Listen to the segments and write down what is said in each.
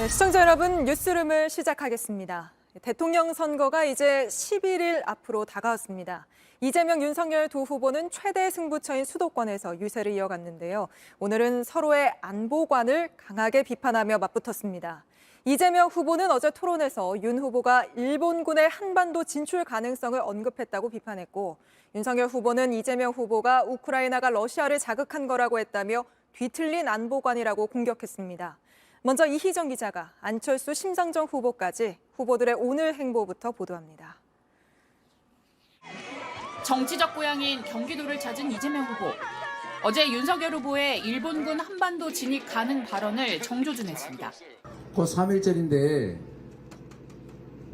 네, 시청자 여러분, 뉴스룸을 시작하겠습니다. 대통령 선거가 이제 11일 앞으로 다가왔습니다. 이재명, 윤석열 두 후보는 최대 승부처인 수도권에서 유세를 이어갔는데요. 오늘은 서로의 안보관을 강하게 비판하며 맞붙었습니다. 이재명 후보는 어제 토론에서 윤 후보가 일본군의 한반도 진출 가능성을 언급했다고 비판했고, 윤석열 후보는 이재명 후보가 우크라이나가 러시아를 자극한 거라고 했다며 뒤틀린 안보관이라고 공격했습니다. 먼저 이희정 기자가 안철수, 심상정 후보까지 후보들의 오늘 행보부터 보도합니다. 정치적 고향인 경기도를 찾은 이재명 후보. 어제 윤석열 후보의 일본군 한반도 진입 가능 발언을 정조준했습니다. 곧 3일절인데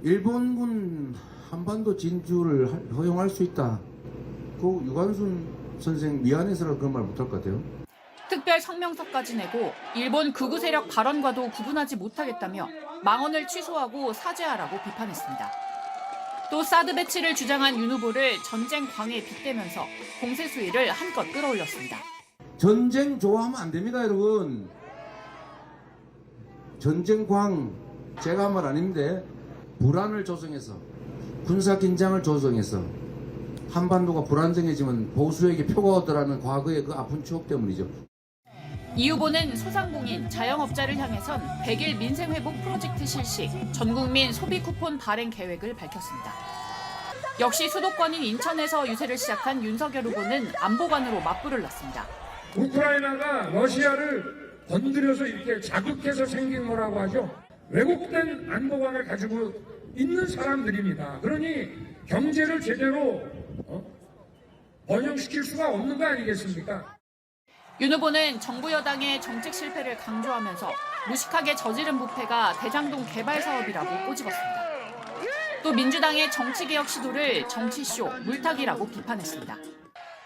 일본군 한반도 진출을 허용할 수 있다. 그 유관순 선생 미안해서라도 그런 말 못할 것 같아요. 특별 성명서까지 내고 일본 극우 세력 발언과도 구분하지 못하겠다며 망언을 취소하고 사죄하라고 비판했습니다. 또 사드 배치를 주장한 윤 후보를 전쟁 광에 빗대면서 공세 수위를 한껏 끌어올렸습니다. 전쟁 좋아하면 안 됩니다, 여러분. 전쟁 광, 제가 한 말 아닌데 불안을 조성해서 군사 긴장을 조성해서 한반도가 불안정해지면 보수에게 표가 오더라는 과거의 그 아픈 추억 때문이죠. 이 후보는 소상공인, 자영업자를 향해선 100일 민생회복 프로젝트 실시, 전국민 소비 쿠폰 발행 계획을 밝혔습니다. 역시 수도권인 인천에서 유세를 시작한 윤석열 후보는 안보관으로 맞불을 놨습니다. 우크라이나가 러시아를 건드려서 이렇게 자극해서 생긴 거라고 하죠. 왜곡된 안보관을 가지고 있는 사람들입니다. 그러니 경제를 제대로 번영시킬 수가 없는 거 아니겠습니까? 윤 후보는 정부 여당의 정책 실패를 강조하면서 무식하게 저지른 부패가 대장동 개발 사업이라고 꼬집었습니다. 또 민주당의 정치개혁 시도를 정치쇼, 물타기라고 비판했습니다.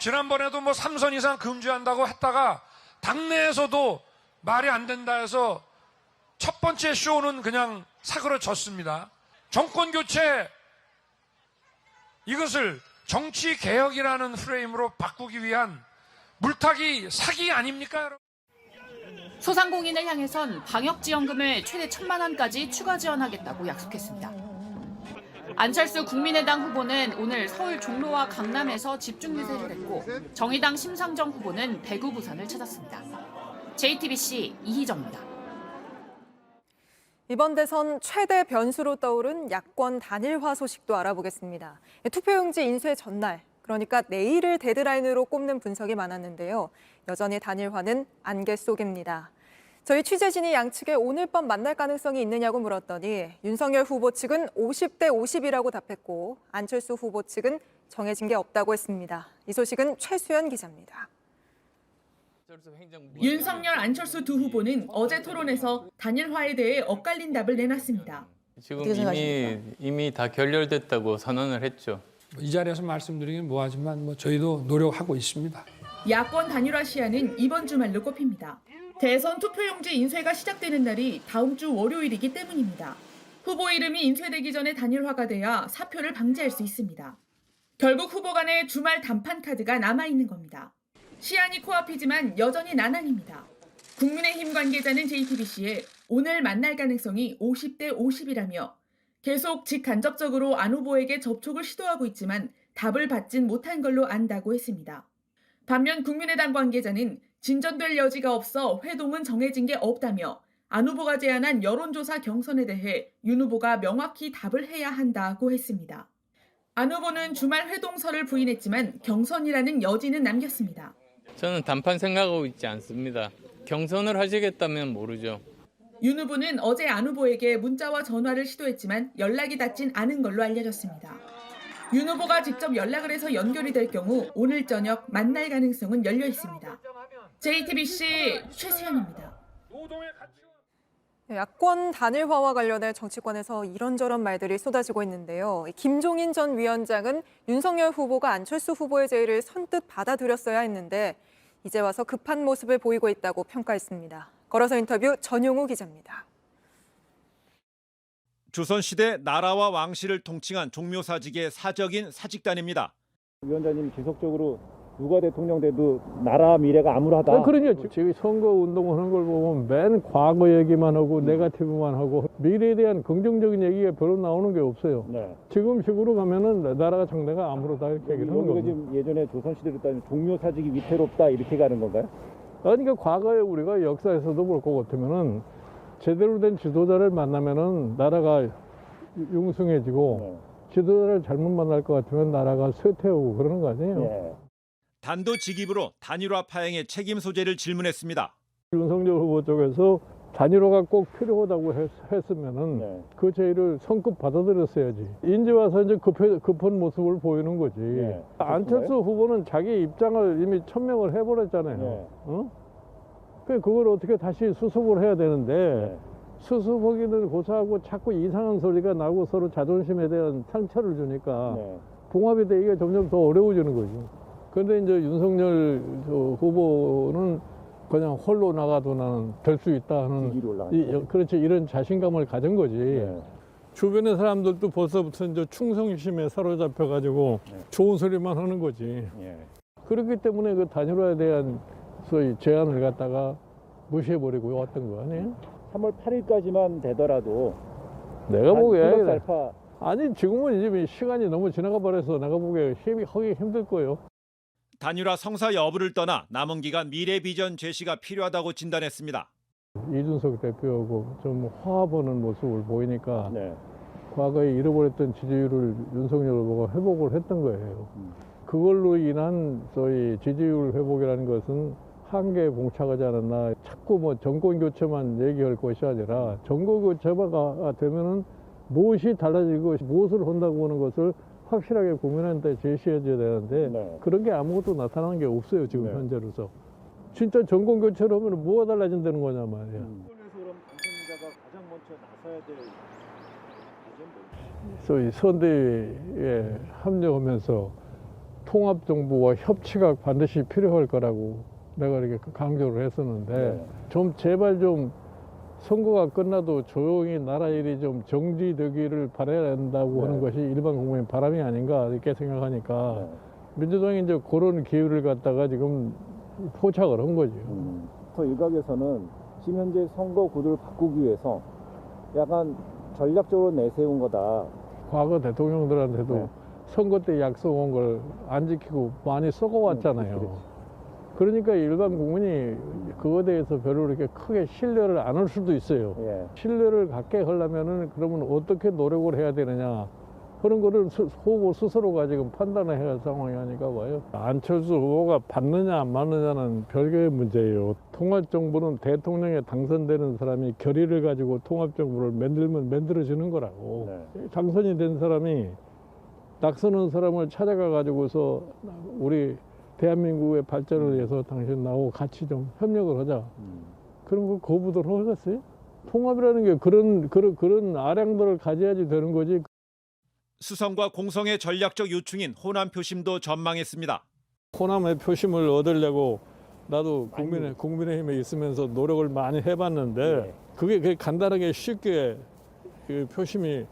지난번에도 뭐 3선 이상 금지한다고 했다가 당내에서도 말이 안 된다 해서 첫 번째 쇼는 그냥 사그러졌습니다. 정권 교체, 이것을 정치 개혁이라는 프레임으로 바꾸기 위한 물타기 사기 아닙니까, 여러분? 소상공인을 향해선 방역지원금을 최대 1,000만 원까지 추가 지원하겠다고 약속했습니다. 안철수 국민의당 후보는 오늘 서울 종로와 강남에서 집중 유세를 했고, 정의당 심상정 후보는 대구, 부산을 찾았습니다. JTBC 이희정입니다. 이번 대선 최대 변수로 떠오른 야권 단일화 소식도 알아보겠습니다. 투표용지 인쇄 전날, 그러니까 내일을 데드라인으로 꼽는 분석이 많았는데요. 여전히 단일화는 안개 속입니다. 저희 취재진이 양측에 오늘 밤 만날 가능성이 있느냐고 물었더니 윤석열 후보 측은 50대 50이라고 답했고 안철수 후보 측은 정해진 게 없다고 했습니다. 이 소식은 최수연 기자입니다. 윤석열, 안철수 두 후보는 어제 토론에서 단일화에 대해 엇갈린 답을 내놨습니다. 지금 이미 다 결렬됐다고 선언을 했죠. 이 자리에서 말씀드리긴 뭐하지만 저희도 노력하고 있습니다. 야권 단일화 시한은 이번 주말로 꼽힙니다. 대선 투표용지 인쇄가 시작되는 날이 다음 주 월요일이기 때문입니다. 후보 이름이 인쇄되기 전에 단일화가 돼야 사표를 방지할 수 있습니다. 결국 후보 간의 주말 단판 카드가 남아있는 겁니다. 시한이 코앞이지만 여전히 난항입니다. 국민의힘 관계자는 JTBC에 오늘 만날 가능성이 50대 50이라며 계속 직간접적으로 안 후보에게 접촉을 시도하고 있지만 답을 받진 못한 걸로 안다고 했습니다. 반면 국민의당 관계자는 진전될 여지가 없어 회동은 정해진 게 없다며 안 후보가 제안한 여론조사 경선에 대해 윤 후보가 명확히 답을 해야 한다고 했습니다. 안 후보는 주말 회동설을 부인했지만 경선이라는 여지는 남겼습니다. 저는 단판 생각하고 있지 않습니다. 경선을 하시겠다면 모르죠. 윤 후보는 어제 안 후보에게 문자와 전화를 시도했지만 연락이 닿진 않은 걸로 알려졌습니다. 윤 후보가 직접 연락을 해서 연결이 될 경우 오늘 저녁 만날 가능성은 열려 있습니다. JTBC 최수연입니다. 야권 단일화와 관련해 정치권에서 이런저런 말들이 쏟아지고 있는데요. 김종인 전 위원장은 윤석열 후보가 안철수 후보의 제의를 선뜻 받아들였어야 했는데 이제 와서 급한 모습을 보이고 있다고 평가했습니다. 걸어서 인터뷰 전용우 기자입니다. 조선시대 나라와 왕실을 통칭한 종묘사직의 사적인 사직단입니다. 위원장님이 계속적으로 누가 대통령 돼도 나라 미래가 암울하다. 그러니까 지금 선거 운동하는 걸 보면 맨 과거 얘기만 하고 네거티브만 하고 미래에 대한 긍정적인 얘기가 별로 나오는 게 없어요. 네. 지금 식으로 가면은 나라가 정대가 암울하다 이렇게 얘기를 하는 이거 거죠. 지금 예전에 조선시대로 따지면 종묘사직이 위태롭다 이렇게 가는 건가요? 그러니까 과거에 우리가 역사에서도 볼 것 같으면은 제대로 된 지도자를 만나면은 나라가 융숭해지고 네. 지도자를 잘못 만날 것 같으면 나라가 쇠퇴하고 그러는 거 아니에요. 네. 단도직입으로 단일화 파행의 책임 소재를 질문했습니다. 윤석열 후보 쪽에서 단일화가 꼭 필요하다고 했으면은 네. 그 제의를 성급 받아들였어야지. 이제 와서 이제 급한 모습을 보이는 거지. 네. 안철수 후보는 자기 입장을 이미 천명을 해버렸잖아요. 네. 그걸 어떻게 다시 수습을 해야 되는데 네. 수습하기는 고사하고 자꾸 이상한 소리가 나고 서로 자존심에 대한 상처를 주니까 네. 봉합이 되기가 점점 더 어려워지는 거죠. 그런데 이제 윤석열 후보는 그냥 홀로 나가도 나는 될 수 있다 하는 지지율이 올라가니까. 그렇지 이런 자신감을 가진 거지. 네. 주변의 사람들도 벌써부터 이제 충성심에 사로잡혀 가지고 네. 좋은 소리만 하는 거지. 예. 그렇기 때문에 그 단일화에 대한 소위 제안을 갖다가 무시해버리고 왔던 거 아니에요? 3월 8일까지만 되더라도 내가 보기에 플러스 알파 아니 지금은 이제 시간이 너무 지나가 버려서 내가 보기에 하기 힘들 거예요. 단일화 성사 여부를 떠나 남은 기간 미래 비전 제시가 필요하다고 진단했습니다. 이준석 대표하고 좀 화합하는 모습을 보이니까 네. 과거에 잃어버렸던 지지율을 윤석열 후보가 회복을 했던 거예요. 그걸로 인한 소위 지지율 회복이라는 것은 한계에 봉착하지 않았나. 자꾸 뭐 정권 교체만 얘기할 것이 아니라 정권 교체가 되면은 무엇이 달라지고 무엇을 한다고 하는 것을 확실하게 국민한테 제시해줘야 되는데 네. 그런 게 아무것도 나타나는 게 없어요 지금 네. 현재로서. 진짜 정권 교체를 하면 뭐가 달라진다는 거냐 말이야. 그래서 그럼 당선자가 가장 먼저 나서야 될 소위 선대위에 합류하면서 통합정부와 협치가 반드시 필요할 거라고 내가 이렇게 강조를 했었는데 네. 좀 제발 좀 선거가 끝나도 조용히 나라 일이 좀 정지되기를 바라야 된다고 하는 것이 일반 국민의 바람이 아닌가 이렇게 생각하니까 네. 민주당이 이제 그런 기회를 갖다가 지금 포착을 한 거죠. 더 일각에서는 지금 현재 선거 구도를 바꾸기 위해서 약간 전략적으로 내세운 거다. 과거 대통령들한테도 네. 선거 때 약속한 걸 안 지키고 많이 썩어왔잖아요. 그렇지. 그러니까 일반 국민이 그거에 대해서 별로 이렇게 크게 신뢰를 안 할 수도 있어요. 예. 신뢰를 갖게 하려면은 그러면 어떻게 노력을 해야 되느냐 그런 거를 후보 스스로가 지금 판단을 해야 할 상황이 아닌가 봐요. 안철수 후보가 받느냐 안 받느냐는 별개의 문제예요. 통합정부는 대통령에 당선되는 사람이 결의를 가지고 통합정부를 만들면 만들어지는 거라고. 네. 당선이 된 사람이 낙선한 사람을 찾아가 가지고서 우리 대한민국의 발전을 위해서 당신 나하고 같이 좀 협력을 하자. 그럼 그 거부들 하겠어요? 통합이라는 게 그런 아량들을 가져야지 되는 거지. 수성과 공성의 전략적 요충인 호남 표심도 전망했습니다. 호남의 표심을 얻으려고 나도 국민의힘에 있으면서 노력을 많이 해봤는데 그게 간단하게 쉽게 그 표심이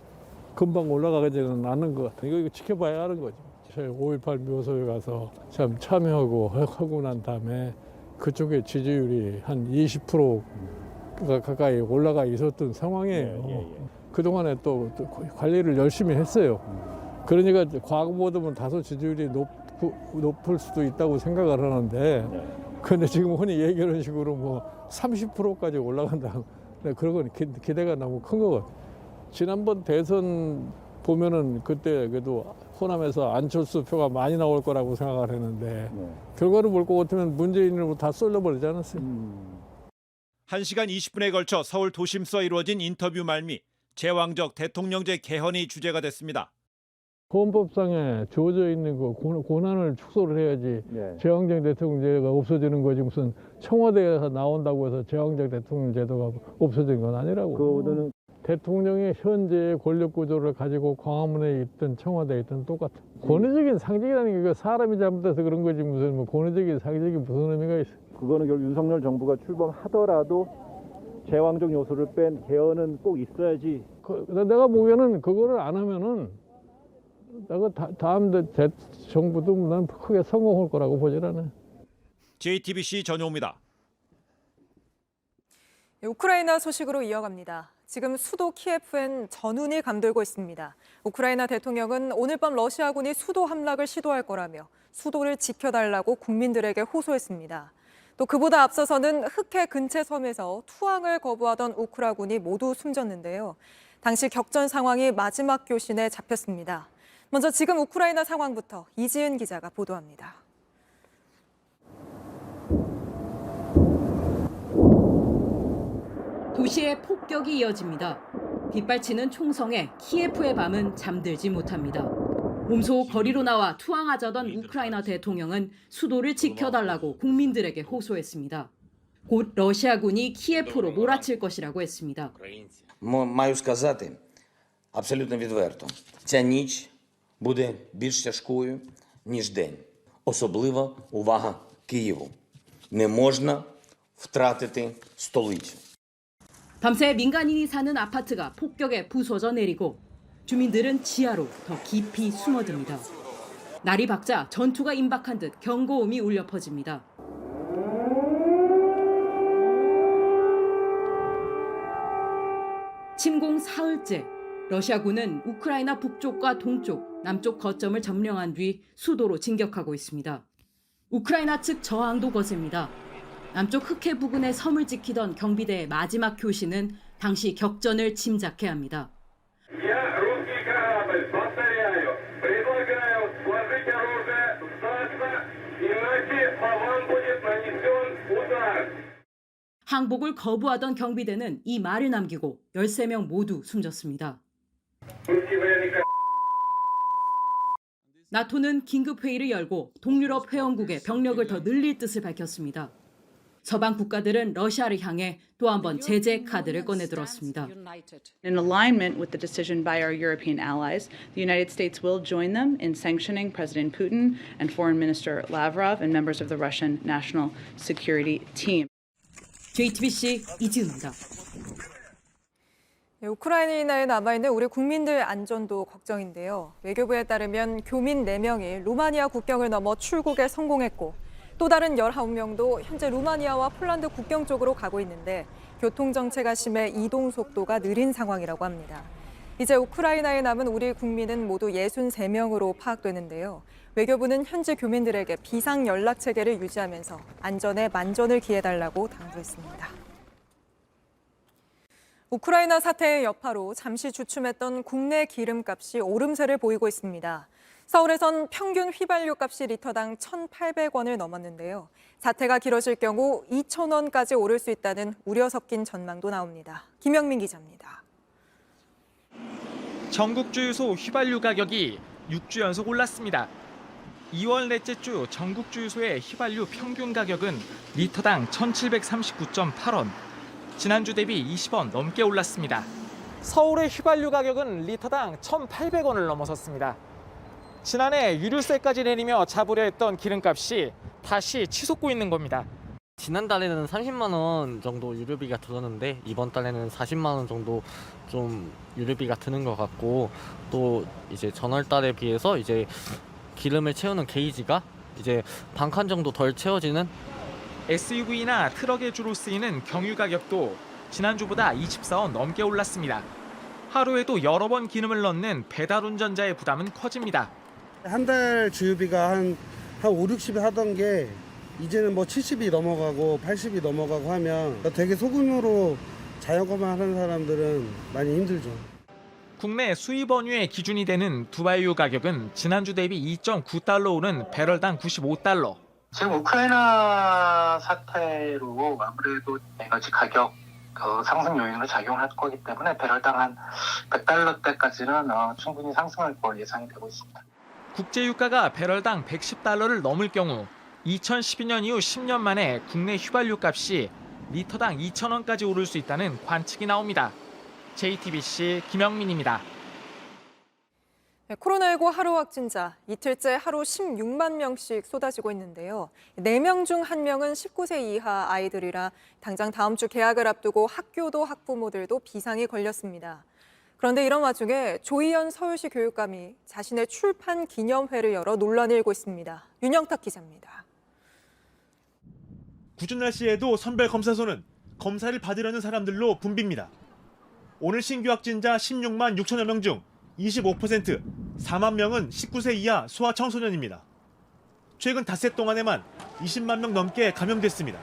금방 올라가지는 않는 것 같아요. 이거 지켜봐야 하는 거죠. 5.18 묘소에 가서 참 참여하고 하고 난 다음에 그쪽에 지지율이 한 20%가 가까이 올라가 있었던 상황이에요. 그동안에 또 관리를 열심히 했어요. 그러니까 과거보다는 다소 지지율이 높을 수도 있다고 생각을 하는데 근데 지금 흔히 얘기하는 식으로 뭐 30%까지 올라간다. 그런 건 기대가 너무 큰 것 같아요. 지난번 대선 보면은 그때 그래도 호남에서 안철수 표가 많이 나올 거라고 생각을 했는데 결과를 볼 것 같으면 문재인으로 다 쏠려버리지 않았어요. 1시간 20분에 걸쳐 서울 도심서 이루어진 인터뷰 말미 제왕적 대통령제 개헌이 주제가 됐습니다. 헌법상에 주어져 있는 그 권한을 축소를 해야지 제왕적 대통령제가 없어지는 거지 무슨 청와대에서 나온다고 해서 제왕적 대통령제도가 없어진 건 아니라고. 그거는 대통령의 현재의 권력 구조를 가지고 광화문에 있든 청와대에 있든 똑같아. 권위적인 상징이라는 게 사람이 잘못해서 그런 거지 무슨 뭐 권위적인 상징이 무슨 의미가 있어. 그거는 결국 윤석열 정부가 출범하더라도 제왕적 요소를 뺀 개헌은 꼭 있어야지. 내가 보기에는 그거를 안 하면은 내가 다음 정부도 난 크게 성공할 거라고 보질 않아. JTBC 전효입니다. 우크라이나 소식으로 이어갑니다. 지금 수도 키예프엔 전운이 감돌고 있습니다. 우크라이나 대통령은 오늘 밤 러시아군이 수도 함락을 시도할 거라며 수도를 지켜달라고 국민들에게 호소했습니다. 또 그보다 앞서서는 흑해 근처 섬에서 투항을 거부하던 우크라군이 모두 숨졌는데요. 당시 격전 상황이 마지막 교신에 잡혔습니다. 먼저 지금 우크라이나 상황부터 이지은 기자가 보도합니다. 도시의 폭격이 이어집니다. 빗발치는 총성에 키예프의 밤은 잠들지 못합니다. 몸소 거리로 나와 투항하자던 우크라이나 대통령은 수도를 지켜달라고 국민들에게 호소했습니다. 곧 러시아군이 키예프로 몰아칠 것이라고 했습니다. Маю сказати абсолютно відверто, ця ніч буде більш тяжкою, ніж день. Особлива увага Києву. Не можна втратити столицю. 밤새 민간인이 사는 아파트가 폭격에 부서져 내리고 주민들은 지하로 더 깊이 숨어듭니다. 날이 밝자 전투가 임박한 듯 경고음이 울려 퍼집니다. 침공 사흘째, 러시아군은 우크라이나 북쪽과 동쪽, 남쪽 거점을 점령한 뒤 수도로 진격하고 있습니다. 우크라이나 측 저항도 거셉니다. 남쪽 흑해 부근의 섬을 지키던 경비대의 마지막 교신은 당시 격전을 짐작해 합니다. 항복을 거부하던 경비대는 이 말을 남기고 13명 모두 숨졌습니다. 나토는 긴급회의를 열고 동유럽 회원국의 병력을 더 늘릴 뜻을 밝혔습니다. 서방 국가들은 러시아를 향해 또 한 번 제재 카드를 꺼내들었습니다. In alignment with the decision by our European allies, the United States will join them in sanctioning President Putin and Foreign Minister Lavrov and members of the Russian National Security Team. JTBC 이지은입니다. 우크라이나에 남아있는 우리 국민들 안전도 걱정인데요. 외교부에 따르면 교민 4명이 루마니아 국경을 넘어 출국에 성공했고 또 다른 19명도 현재 루마니아와 폴란드 국경 쪽으로 가고 있는데 교통정체가 심해 이동 속도가 느린 상황이라고 합니다. 이제 우크라이나에 남은 우리 국민은 모두 63명으로 파악되는데요. 외교부는 현지 교민들에게 비상 연락 체계를 유지하면서 안전에 만전을 기해달라고 당부했습니다. 우크라이나 사태의 여파로 잠시 주춤했던 국내 기름값이 오름세를 보이고 있습니다. 서울에선 평균 휘발유 값이 리터당 1,800원을 넘었는데요. 사태가 길어질 경우 2,000원까지 오를 수 있다는 우려 섞인 전망도 나옵니다. 김영민 기자입니다. 전국 주유소 휘발유 가격이 6주 연속 올랐습니다. 2월 넷째 주 전국 주유소의 휘발유 평균 가격은 리터당 1,739.8원. 지난주 대비 20원 넘게 올랐습니다. 서울의 휘발유 가격은 리터당 1,800원을 넘어섰습니다. 지난해 유류세까지 내리며 잡으려 했던 기름값이 다시 치솟고 있는 겁니다. 지난달에는 30만 원 정도 유류비가 들었는데 이번 달에는 40만 원 정도 좀 유류비가 드는 것 같고 또 이제 전월달에 비해서 이제 기름을 채우는 게이지가 이제 반칸 정도 덜 채워지는 SUV나 트럭에 주로 쓰이는 경유 가격도 지난주보다 24원 넘게 올랐습니다. 하루에도 여러 번 기름을 넣는 배달 운전자의 부담은 커집니다. 한 달 주유비가 한 5, 60이 하던 게 이제는 뭐 70이 넘어가고 80이 넘어가고 하면 되게 소금으로 자영업만 하는 사람들은 많이 힘들죠. 국내 수입 원유의 기준이 되는 두바이유 가격은 지난주 대비 2.9달러 오른 배럴당 95달러. 지금 우크라이나 사태로 아무래도 에너지 가격 상승 요인으로 작용할 거기 때문에 배럴당 한 100달러대까지는 충분히 상승할 걸 예상이 되고 있습니다. 국제유가가 배럴당 110달러를 넘을 경우 2012년 이후 10년 만에 국내 휘발유 값이 리터당 2,000원까지 오를 수 있다는 관측이 나옵니다. JTBC 김영민입니다. 코로나19 하루 확진자, 이틀째 하루 16만 명씩 쏟아지고 있는데요. 4명 중 1명은 19세 이하 아이들이라 당장 다음 주 개학을 앞두고 학교도 학부모들도 비상이 걸렸습니다. 그런데 이런 와중에 조희연 서울시 교육감이 자신의 출판 기념회를 열어 논란이 일고 있습니다. 윤영탁 기자입니다. 궂은 날씨에도 선별검사소는 검사를 받으려는 사람들로 붐빕니다. 오늘 신규 확진자 16만 6천여 명 중 25%, 4만 명은 19세 이하 소아청소년입니다. 최근 닷새 동안에만 20만 명 넘게 감염됐습니다.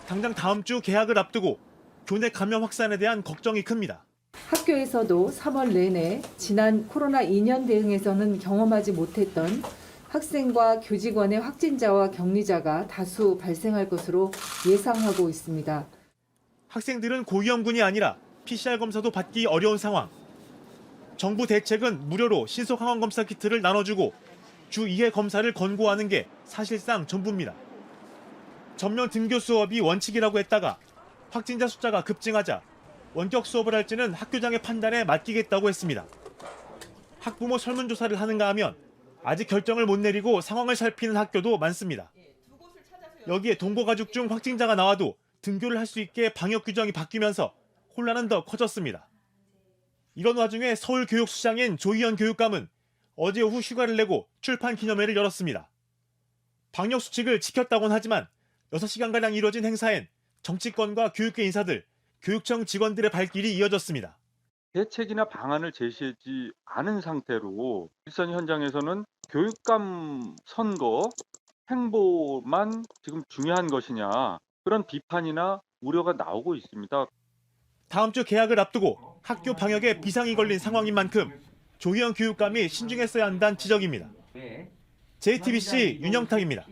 당장 다음 주 개학을 앞두고 교내 감염 확산에 대한 걱정이 큽니다. 학교에서도 3월 내내 지난 코로나 2년 대응에서는 경험하지 못했던 학생과 교직원의 확진자와 격리자가 다수 발생할 것으로 예상하고 있습니다. 학생들은 고위험군이 아니라 PCR 검사도 받기 어려운 상황. 정부 대책은 무료로 신속 항원 검사 키트를 나눠주고 주 2회 검사를 권고하는 게 사실상 전부입니다. 전면 등교 수업이 원칙이라고 했다가 확진자 숫자가 급증하자 원격 수업을 할지는 학교장의 판단에 맡기겠다고 했습니다. 학부모 설문조사를 하는가 하면 아직 결정을 못 내리고 상황을 살피는 학교도 많습니다. 여기에 동거가족 중 확진자가 나와도 등교를 할 수 있게 방역 규정이 바뀌면서 혼란은 더 커졌습니다. 이런 와중에 서울교육수장인 조희연 교육감은 어제 오후 휴가를 내고 출판 기념회를 열었습니다. 방역 수칙을 지켰다고는 하지만 6시간가량 이뤄진 행사엔 정치권과 교육계 인사들, 교육청 직원들의 발길이 이어졌습니다. 대책이나 방안을 제시하지 않은 상태로 일선 현장에서는 교육감 선거 행보만 지금 중요한 것이냐, 그런 비판이나 우려가 나오고 있습니다. 다음 주 개학을 앞두고 학교 방역에 비상이 걸린 상황인 만큼 조희연 교육감이 신중했어야 한다는 지적입니다. JTBC 윤영탁입니다.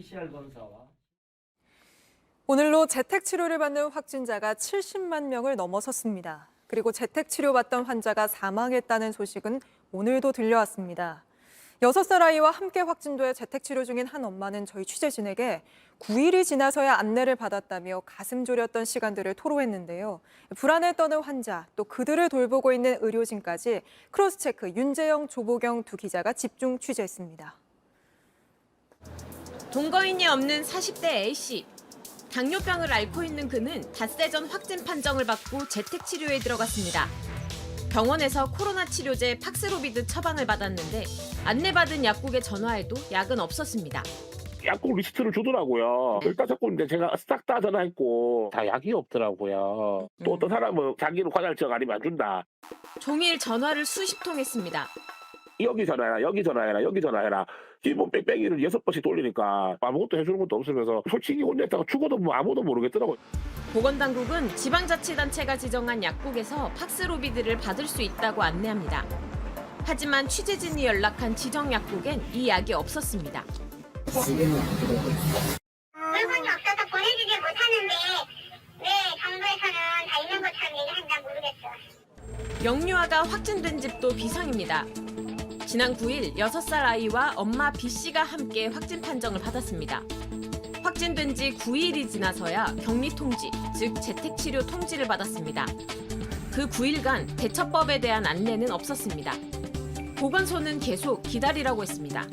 오늘로 재택치료를 받는 확진자가 70만 명을 넘어섰습니다. 그리고 재택치료받던 환자가 사망했다는 소식은 오늘도 들려왔습니다. 6살 아이와 함께 확진돼 재택치료 중인 한 엄마는 저희 취재진에게 9일이 지나서야 안내를 받았다며 가슴 졸였던 시간들을 토로했는데요. 불안에 떠는 환자, 또 그들을 돌보고 있는 의료진까지 크로스체크 윤재영, 조보경 두 기자가 집중 취재했습니다. 동거인이 없는 40대 A씨. 당뇨병을 앓고 있는 그는 닷새 전 확진 판정을 받고 재택치료에 들어갔습니다. 병원에서 코로나 치료제 팍스로비드 처방을 받았는데 안내받은 약국에 전화해도 약은 없었습니다. 약국 리스트를 주더라고요. 15군데 제가 싹 다 전화했고 다 약이 없더라고요. 또 어떤 사람은 자기는 화장실 아니면 안 준다. 종일 전화를 수십 통 했습니다. 여기 전화해라, 여기 전화해라, 여기 전화해라. 기본 뺑뺑이를 6번씩 돌리니까 아무것도 해주는 것도 없으면서 솔직히 혼냈다가 죽어도 뭐 아무도 모르겠더라고요. 보건당국은 지방자치단체가 지정한 약국에서 팍스로비드를 받을 수 있다고 안내합니다. 하지만 취재진이 연락한 지정 약국엔 이 약이 없었습니다. 물건이 없어서 보내주지 못하는데 왜 정부에서는 다 있는 것처럼 얘기한다 모르겠어. 영유아가 확진된 집도 비상입니다. 지난 9일 6살 아이와 엄마 B씨가 함께 확진 판정을 받았습니다. 확진된 지 9일이 지나서야 격리 통지, 즉 재택치료 통지를 받았습니다. 그 9일간 대처법에 대한 안내는 없었습니다. 보건소는 계속 기다리라고 했습니다.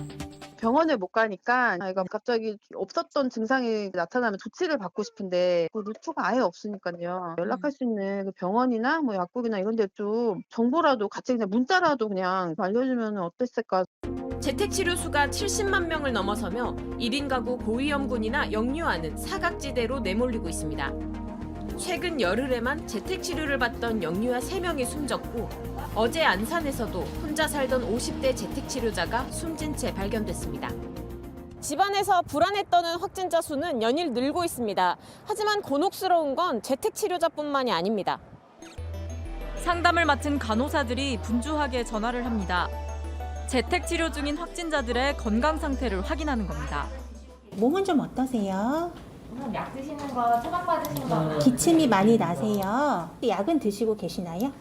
병원에 못 가니까 아이가 갑자기 없었던 증상이 나타나면 조치를 받고 싶은데 그 루트가 아예 없으니까요. 연락할 수 있는 그 병원이나 뭐 약국이나 이런 데 좀 정보라도 같이 그냥 문자라도 그냥 알려주면 어땠을까. 재택치료 수가 70만 명을 넘어서며 1인 가구 고위험군이나 영유아는 사각지대로 내몰리고 있습니다. 최근 열흘에만 재택치료를 받던 영유아 3명이 숨졌고 어제 안산에서도 혼자 살던 50대 재택치료자가 숨진 채 발견됐습니다. 집안에서 불안에 떠는 확진자 수는 연일 늘고 있습니다. 하지만 곤혹스러운 건 재택치료자뿐만이 아닙니다. 상담을 맡은 간호사들이 분주하게 전화를 합니다. 재택치료 중인 확진자들의 건강 상태를 확인하는 겁니다. 몸은 좀 어떠세요? 약 드시는 거, 처방받으신 거. 기침이 많이 나세요? 약은 드시고 계시나요?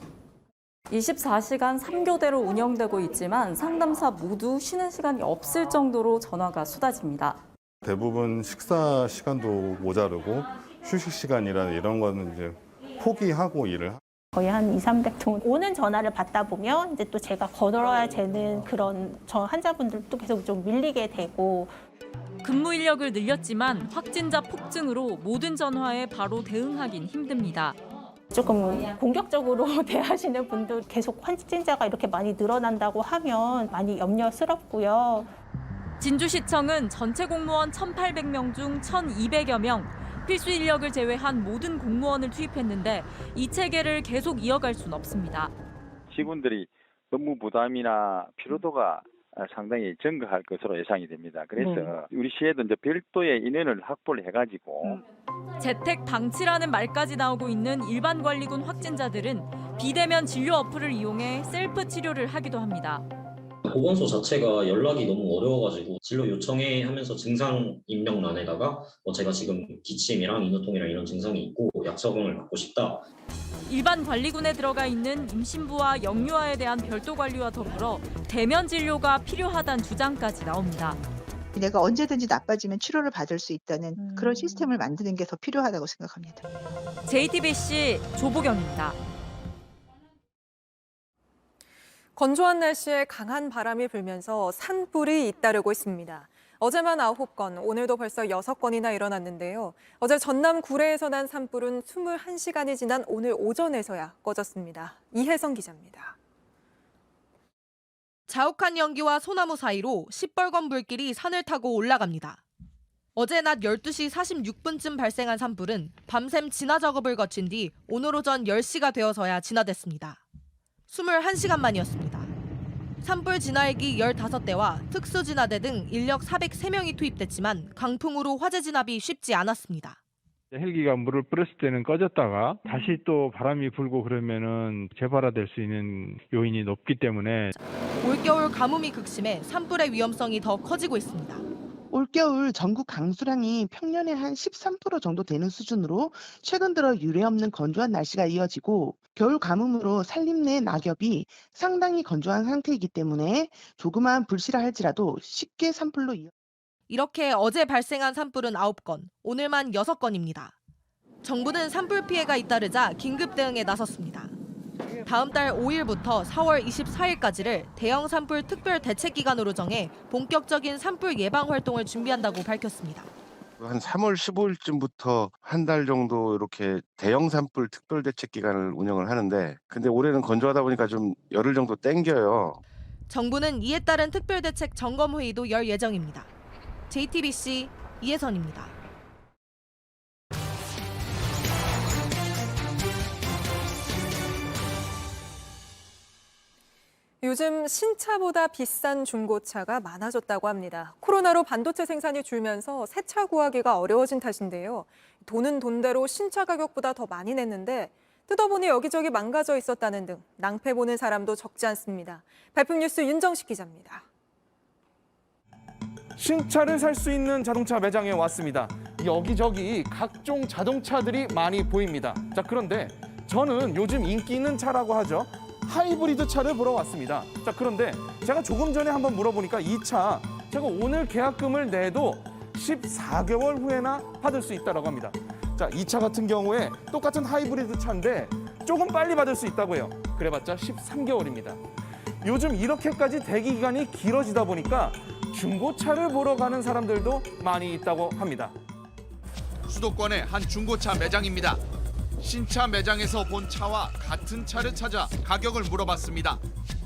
24시간 3교대로 운영되고 있지만 상담사 모두 쉬는 시간이 없을 정도로 전화가 쏟아집니다. 대부분 식사 시간도 모자르고 휴식 시간이나 이런 거는 이제 포기하고 일을 거의 한 200~300통 오는 전화를 받다 보면 이제 또 제가 걸어야 되는 그런 저 환자분들도 계속 좀 밀리게 되고. 근무 인력을 늘렸지만 확진자 폭증으로 모든 전화에 바로 대응하긴 힘듭니다. 조금 공격적으로 대하시는 분들 계속 확진자가 이렇게 많이 늘어난다고 하면 많이 염려스럽고요. 진주시청은 전체 공무원 1,800명 중 1,200여 명, 필수 인력을 제외한 모든 공무원을 투입했는데 이 체계를 계속 이어갈 수는 없습니다. 직원들이 업무 부담이나 피로도가 상당히 증가할 것으로 예상이 됩니다. 그래서 우리 시에도 이제 별도의 인원을 확보를 해가지고 재택 방치라는 말까지 나오고 있는 일반 관리군 확진자들은 비대면 진료 어플을 이용해 셀프 치료를 하기도 합니다. 보건소 자체가 연락이 너무 어려워가지고 진료 요청해 하면서 증상 입력란에다가 제가 지금 기침이랑 인후통이랑 이런 증상이 있고 약 처방을 받고 싶다. 일반 관리군에 들어가 있는 임신부와 영유아에 대한 별도 관리와 더불어 대면 진료가 필요하다는 주장까지 나옵니다. 내가 언제든지 나빠지면 치료를 받을 수 있다는 그런 시스템을 만드는 게 더 필요하다고 생각합니다. JTBC 조보경입니다. 건조한 날씨에 강한 바람이 불면서 산불이 잇따르고 있습니다. 어제만 9건, 오늘도 벌써 6건이나 일어났는데요. 어제 전남 구례에서 난 산불은 21시간이 지난 오늘 오전에서야 꺼졌습니다. 이혜성 기자입니다. 자욱한 연기와 소나무 사이로 시뻘건 불길이 산을 타고 올라갑니다. 어제 낮 12시 46분쯤 발생한 산불은 밤샘 진화 작업을 거친 뒤 오늘 오전 10시가 되어서야 진화됐습니다. 21시간 만이었습니다. 산불 진화헬기 15대와 특수진화대 등 인력 403명이 투입됐지만 강풍으로 화재 진압이 쉽지 않았습니다. 헬기가 물을 뿌렸을 때는 꺼졌다가 다시 또 바람이 불고 그러면은 재발화될 수 있는 요인이 높기 때문에 올겨울 가뭄이 극심해 산불의 위험성이 더 커지고 있습니다. 올겨울 전국 강수량이 평년의 한 13% 정도 되는 수준으로 최근 들어 유례없는 건조한 날씨가 이어지고 겨울 가뭄으로 산림내 낙엽이 상당히 건조한 상태이기 때문에 조그마한 불씨라 할지라도 쉽게 산불로 이렇게 어제 발생한 산불은 9건, 오늘만 6건입니다. 정부는 산불 피해가 잇따르자 긴급 대응에 나섰습니다. 다음 달 5일부터 4월 24일까지를 대형 산불 특별 대책 기간으로 정해 본격적인 산불 예방 활동을 준비한다고 밝혔습니다. 한 3월 15일쯤부터 한 달 정도 이렇게 대형 산불 특별 대책 기간을 운영을 하는데 근데 올해는 건조하다 보니까 좀 열흘 정도 땡겨요. 정부는 이에 따른 특별 대책 점검 회의도 열 예정입니다. JTBC 이혜선입니다. 요즘 신차보다 비싼 중고차가 많아졌다고 합니다. 코로나로 반도체 생산이 줄면서 새 차 구하기가 어려워진 탓인데요. 돈은 돈대로 신차 가격보다 더 많이 냈는데 뜯어보니 여기저기 망가져 있었다는 등 낭패 보는 사람도 적지 않습니다. 발품 뉴스 윤정식 기자입니다. 신차를 살 수 있는 자동차 매장에 왔습니다. 여기저기 각종 자동차들이 많이 보입니다. 자, 그런데 저는 요즘 인기 있는 차라고 하죠. 하이브리드 차를 보러 왔습니다. 자, 그런데 제가 조금 전에 한번 물어보니까 이 차 제가 오늘 계약금을 내도 14개월 후에나 받을 수 있다고 합니다. 자, 이 차 같은 경우에 똑같은 하이브리드 차인데 조금 빨리 받을 수 있다고 해요. 그래봤자 13개월입니다. 요즘 이렇게까지 대기 기간이 길어지다 보니까 중고차를 보러 가는 사람들도 많이 있다고 합니다. 수도권의 한 중고차 매장입니다. 신차 매장에서 본 차와 같은 차를 찾아 가격을 물어봤습니다.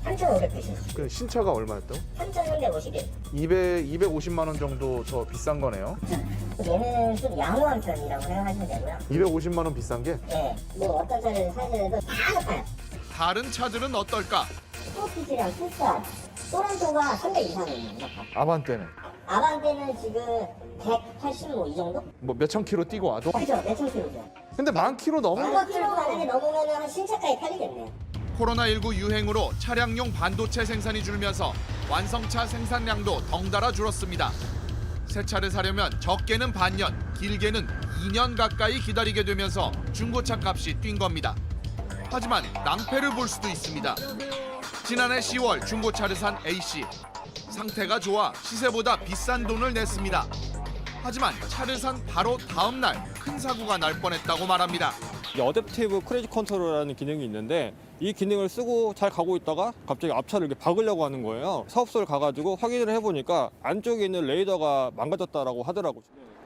3,500불이요. 그 신차가 얼마였다고? 3,350일. 250만 원 정도 더 비싼 거네요. 얘는 좀 양호한 편이라고 생각하시면 되고요. 250만 원 비싼 게? 네, 뭐 어떤 차를 사셔도 다 높아요. 다른 차들은 어떨까? 스포티지랑 투싼, 소란토가 300 이상입니다. 아반떼는? 아반떼는 지금 185 이 정도? 뭐 몇천 킬로 뛰고 와도? 그렇죠, 몇천 킬로죠. 근데 10,000킬로 넘으면? 10,000킬로 만약에 넘으면 한 신차까지 팔리겠네요. 코로나19 유행으로 차량용 반도체 생산이 줄면서 완성차 생산량도 덩달아 줄었습니다. 새 차를 사려면 적게는 반년, 길게는 2년 가까이 기다리게 되면서 중고차 값이 뛴 겁니다. 하지만 낭패를 볼 수도 있습니다. 지난해 10월 중고차를 산 A씨. 상태가 좋아 시세보다 비싼 돈을 냈습니다. 하지만 차를 산 바로 다음 날 큰 사고가 날 뻔했다고 말합니다. 어댑티브 크레이지 컨트롤이라는 기능이 있는데 이 기능을 쓰고 잘 가고 있다가 갑자기 앞차를 이렇게 박으려고 하는 거예요. 사업소를 가가지고 확인을 해보니까 안쪽에 있는 레이더가 망가졌다라고 하더라고요.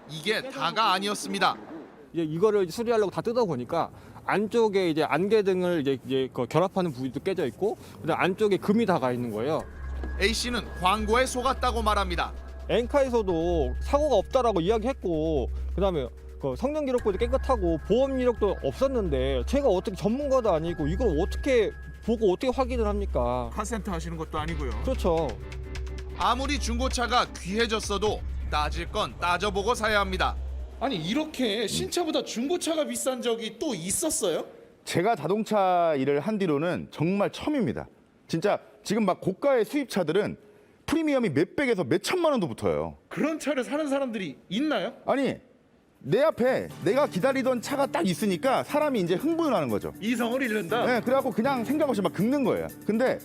이게 다가 아니었습니다. 이거를 수리하려고 다 뜯어보니까 안쪽에 이제 안개 등을 이제 그 결합하는 부위도 깨져 있고, 그다음 안쪽에 금이 다 가 있는 거예요. A씨는 광고에 속았다고 말합니다. 엔카에서도 사고가 없다라고 이야기했고, 그다음에 그 성능 기록부도 깨끗하고 보험 이력도 없었는데 제가 어떻게 전문가도 아니고 이걸 어떻게 보고 어떻게 확인을 합니까? 카센터 하시는 것도 아니고요. 그렇죠. 아무리 중고차가 귀해졌어도 따질 건 따져보고 사야 합니다. 아니 이렇게 신차보다 중고차가 비싼 적이 또 있었어요? 제가 자동차 일을 한 뒤로는 정말 처음입니다. 진짜 지금 막 고가의 수입차들은 프리미엄이 몇백에서 몇천만 원도 붙어요. 그런 차를 사는 사람들이 있나요? 아니 내 앞에 내가 기다리던 차가 딱 있으니까 사람이 이제 흥분을 하는 거죠. 이성을 잃는다? 네, 그래갖고 그냥 생각 없이 막 긁는 거예요. 근데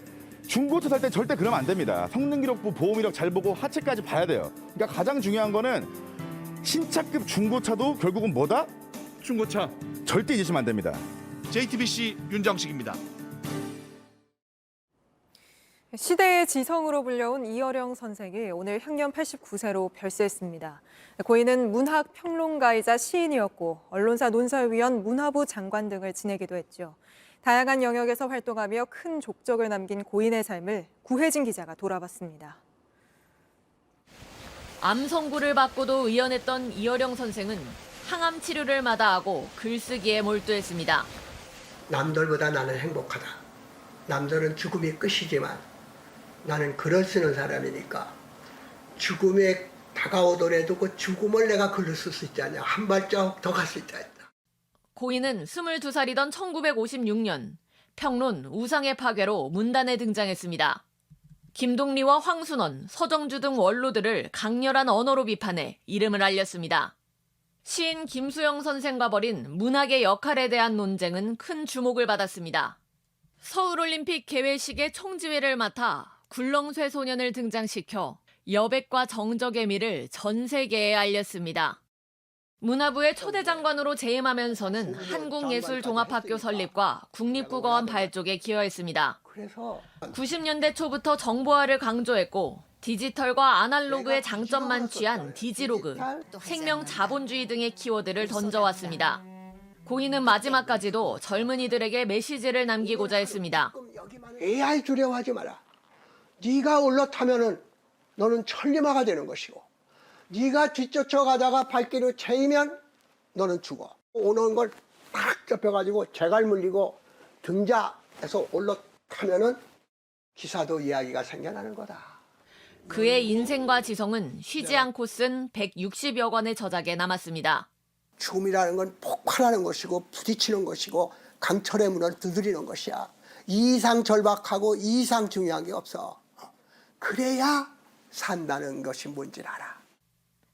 중고차 살 때 절대 그러면 안 됩니다. 성능 기록부, 보험 이력 잘 보고 하체까지 봐야 돼요. 그러니까 가장 중요한 거는 신차급 중고차도 결국은 뭐다? 중고차. 절대 잊으시면 안 됩니다. JTBC 윤정식입니다. 시대의 지성으로 불려온 이어령 선생이 오늘 향년 89세로 별세했습니다. 고인은 문학 평론가이자 시인이었고 언론사 논설위원, 문화부 장관 등을 지내기도 했죠. 다양한 영역에서 활동하며 큰 족적을 남긴 고인의 삶을 구혜진 기자가 돌아봤습니다. 암 선고를 받고도 의연했던 이어령 선생은 항암 치료를 마다하고 글쓰기에 몰두했습니다. 남들보다 나는 행복하다. 남들은 죽음이 끝이지만 나는 글을 쓰는 사람이니까 죽음에 다가오더라도 그 죽음을 내가 글로 쓸 수 있지 않냐. 한 발자국 더 갈 수 있다 했다. 고인은 22살이던 1956년 평론 우상의 파괴로 문단에 등장했습니다. 김동리와 황순원, 서정주 등 원로들을 강렬한 언어로 비판해 이름을 알렸습니다. 시인 김수영 선생과 벌인 문학의 역할에 대한 논쟁은 큰 주목을 받았습니다. 서울올림픽 개회식의 총지휘를 맡아 굴렁쇠 소년을 등장시켜 여백과 정적의 미를 전 세계에 알렸습니다. 문화부의 초대장관으로 재임하면서는 한국예술종합학교 설립과 국립국어원 발족에 기여했습니다. 90년대 초부터 정보화를 강조했고 디지털과 아날로그의 장점만 취한 디지로그, 생명 자본주의 등의 키워드를 던져왔습니다. 고인은 마지막까지도 젊은이들에게 메시지를 남기고자 했습니다. AI 두려워하지 마라. 네가 올라타면은 너는 천리마가 되는 것이고 네가 뒤쫓아가다가 발길을 채이면 너는 죽어. 오는 걸 딱 접혀가지고 재갈 물리고 등자에서 올라타면은 기사도 이야기가 생겨나는 거다. 그의 인생과 지성은 쉬지 않고 쓴 160여 권의 저작에 남았습니다. 죽음이라는 건 폭발하는 것이고 부딪히는 것이고 강철의 문을 두드리는 것이야. 이 이상 절박하고 이 이상 중요한 게 없어. 그래야 산다는 것이 뭔지 알아.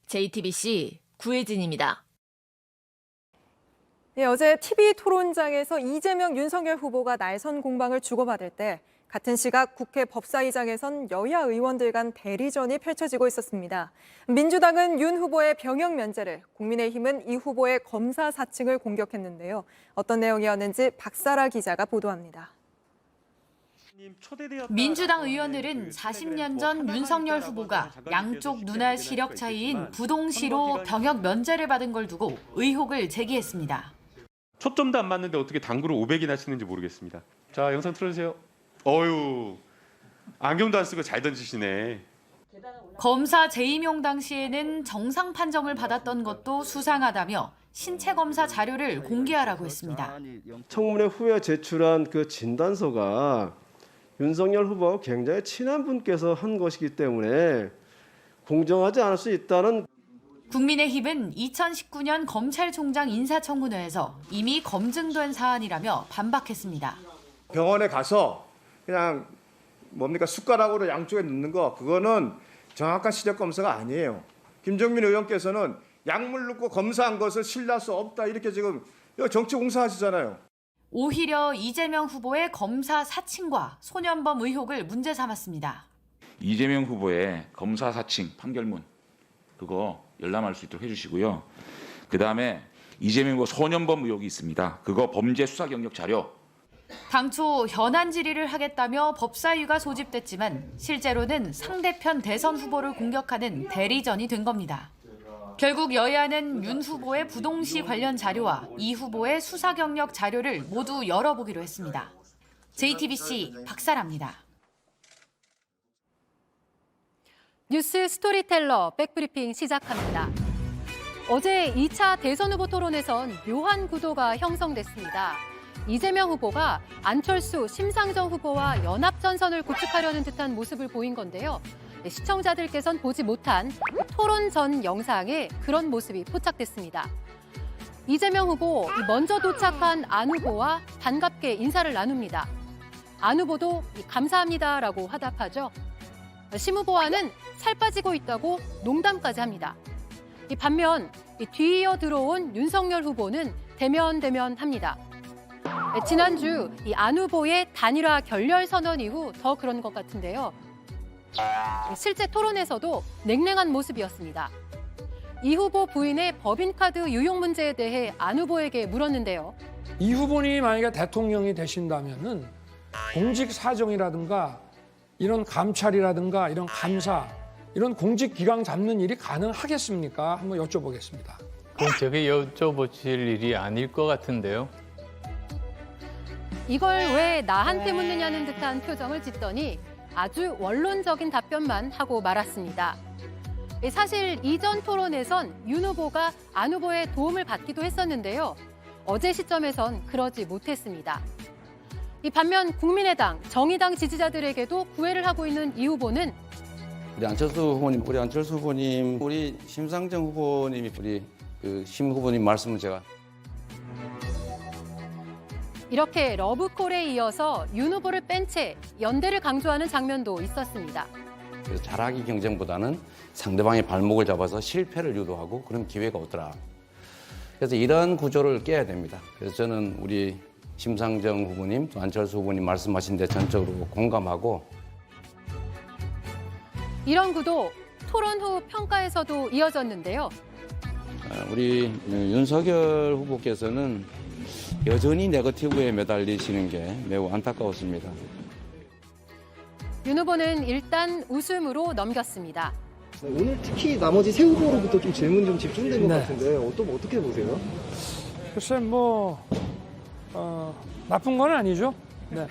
JTBC 구혜진입니다. 네, 어제 TV 토론장에서 이재명, 윤석열 후보가 날선 공방을 주고받을 때 같은 시각 국회 법사위장에선 여야 의원들 간 대리전이 펼쳐지고 있었습니다. 민주당은 윤 후보의 병역 면제를, 국민의힘은 이 후보의 검사 사칭을 공격했는데요. 어떤 내용이었는지 박사라 기자가 보도합니다. 민주당 의원들은 40년 전 윤석열 후보가 양쪽 눈알 시력 차이인 부동시로 병역 면제를 받은 걸 두고 의혹을 제기했습니다. 초점도 안 맞는데 어떻게 당구를 500이나 치는지 모르겠습니다. 자, 영상 틀어주세요. 어휴, 안경도 안 쓰고 잘 던지시네. 검사 재임용 당시에는 정상 판정을 받았던 것도 수상하다며 신체 검사 자료를 공개하라고 했습니다. 청문회 후에 제출한 그 진단서가 윤석열 후보하고 굉장히 친한 분께서 한 것이기 때문에 공정하지 않을 수 있다는. 국민의힘은 2019년 검찰총장 인사청문회에서 이미 검증된 사안이라며 반박했습니다. 병원에 가서 그냥 뭡니까 숟가락으로 양쪽에 넣는 거 그거는 정확한 시력 검사가 아니에요. 김정민 의원께서는 약물 넣고 검사한 것을 신뢰할 수 없다 이렇게 지금 정치 공사하시잖아요. 오히려 이재명 후보의 검사 사칭과 소년범 의혹을 문제 삼았습니다. 이재명 후보의 검사 사칭 판결문 그거 열람할 수 있도록 해주시고요. 그다음에 이재명 후보 소년범 의혹이 있습니다. 그거 범죄 수사 경력 자료. 당초 현안 질의를 하겠다며 법사위가 소집됐지만 실제로는 상대편 대선 후보를 공격하는 대리전이 된 겁니다. 결국 여야는 윤 후보의 부동시 관련 자료와 이 후보의 수사 경력 자료를 모두 열어보기로 했습니다. JTBC 박사라입니다. 뉴스 스토리텔러 백브리핑 시작합니다. 어제 2차 대선 후보 토론에선 묘한 구도가 형성됐습니다. 이재명 후보가 안철수, 심상정 후보와 연합전선을 구축하려는 듯한 모습을 보인 건데요. 시청자들께선 보지 못한 토론 전 영상에 그런 모습이 포착됐습니다. 이재명 후보 먼저 도착한 안 후보와 반갑게 인사를 나눕니다. 안 후보도 감사합니다라고 화답하죠. 심 후보와는 살 빠지고 있다고 농담까지 합니다. 반면 뒤이어 들어온 윤석열 후보는 대면합니다. 지난주 안 후보의 단일화 결렬 선언 이후 더 그런 것 같은데요. 실제 토론에서도 냉랭한 모습이었습니다. 이 후보 부인의 법인카드 유용 문제에 대해 안 후보에게 물었는데요. 이 후보님이 만약에 대통령이 되신다면은 공직 사정이라든가 이런 감찰이라든가 이런 감사 이런 공직 기강 잡는 일이 가능하겠습니까? 한번 여쭤보겠습니다. 그건 제가 여쭤보실 일이 아닐 것 같은데요. 이걸 왜 나한테 묻느냐는 듯한 표정을 짓더니 아주 원론적인 답변만 하고 말았습니다. 사실 이전 토론에선 윤 후보가 안 후보의 도움을 받기도 했었는데요. 어제 시점에선 그러지 못했습니다. 반면 국민의당, 정의당 지지자들에게도 구애를 하고 있는 이 후보는 우리 안철수 후보님, 우리 심상정 후보님이 우리 심 후보님 말씀을 제가 이렇게 러브콜에 이어서 윤 후보를 뺀 채 연대를 강조하는 장면도 있었습니다. 그래서 잘하기 경쟁보다는 상대방의 발목을 잡아서 실패를 유도하고 그런 기회가 오더라. 그래서 이런 구조를 깨야 됩니다. 그래서 저는 우리 심상정 후보님, 또 안철수 후보님 말씀하신 데 전적으로 공감하고 이런 구도 토론 후 평가에서도 이어졌는데요. 우리 윤석열 후보께서는 여전히 네거티브에 매달리시는 게 매우 안타까웠습니다. 윤 후보는 일단 웃음으로 넘겼습니다. 오늘 특히 나머지 세 후보로부터 좀 질문 좀 집중된 것 같은데 어떻게 보세요? 글쎄 나쁜 건 아니죠. 네.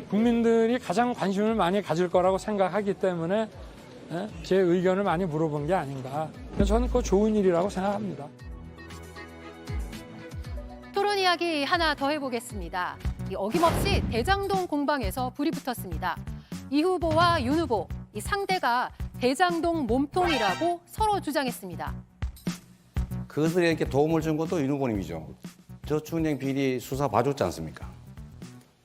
국민들이 가장 관심을 많이 가질 거라고 생각하기 때문에 제 의견을 많이 물어본 게 아닌가. 그래서 저는 그거 좋은 일이라고 생각합니다. 토론 이야기 하나 더 해보겠습니다. 어김없이 대장동 공방에서 불이 붙었습니다. 이 후보와 윤 후보, 이 상대가 대장동 몸통이라고 서로 주장했습니다. 그들에게 도움을 준 것도 윤 후보님이죠. 저축은행 비리 수사 봐줬지 않습니까?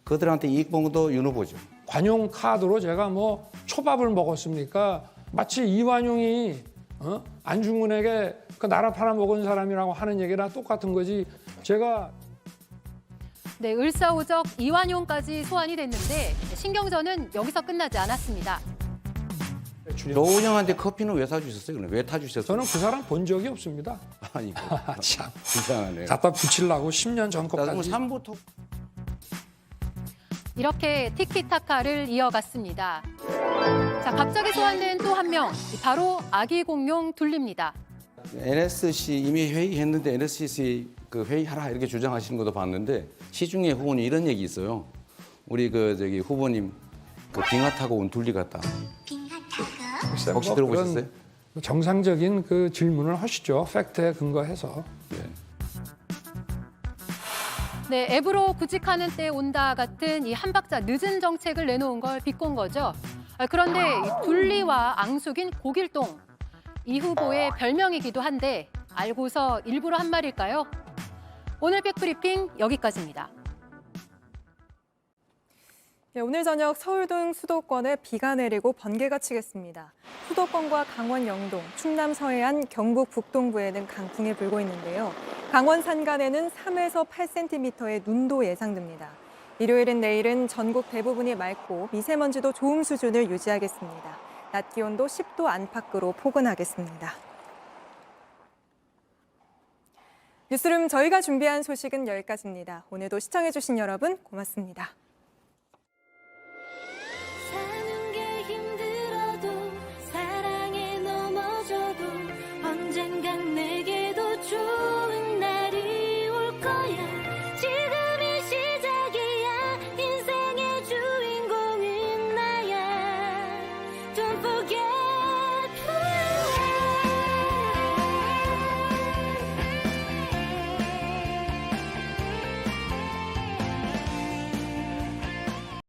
그들한테 이익 본 것도 윤 후보죠. 관용 카드로 제가 초밥을 먹었습니까? 마치 이완용이 안중근에게 그 나라 팔아먹은 사람이라고 하는 얘기랑 똑같은 거지. 제가 네, 을사오적 이완용까지 소환이 됐는데 신경전은 여기서 끝나지 않았습니다. 노은영한테 커피는 왜 사주셨어요? 왜 타주셨어요? 저는 그 사람 본 적이 없습니다. 아니, 참 이상하네요. 갖다 붙이려고 10년 전 것까지. 3부터 이렇게 티키타카를 이어갔습니다. 자, 갑자기 소환된 또 한 명, 바로 아기 공룡 둘리입니다. NSC 이미 회의했는데 NSC 그 회의하라 이렇게 주장하시는 것도 봤는데 시중에 후보님 이런 얘기 있어요. 우리 후보님 빙하 타고 온 둘리 같다. 혹시 들어보셨어요? 정상적인 그 질문을 하시죠. 팩트에 근거해서. 네, 앱으로 구직하는 때 온다 같은 이 한 박자 늦은 정책을 내놓은 걸 비꼰 거죠. 그런데 둘리와 앙숙인 고길동, 이 후보의 별명이기도 한데 알고서 일부러 한 말일까요? 오늘 백브리핑 여기까지입니다. 네, 오늘 저녁 서울 등 수도권에 비가 내리고 번개가 치겠습니다. 수도권과 강원 영동, 충남 서해안, 경북 북동부에는 강풍이 불고 있는데요. 강원 산간에는 3에서 8cm의 눈도 예상됩니다. 일요일은 내일은 전국 대부분이 맑고 미세먼지도 좋음 수준을 유지하겠습니다. 낮 기온도 10도 안팎으로 포근하겠습니다. 뉴스룸 저희가 준비한 소식은 여기까지입니다. 오늘도 시청해주신 여러분 고맙습니다.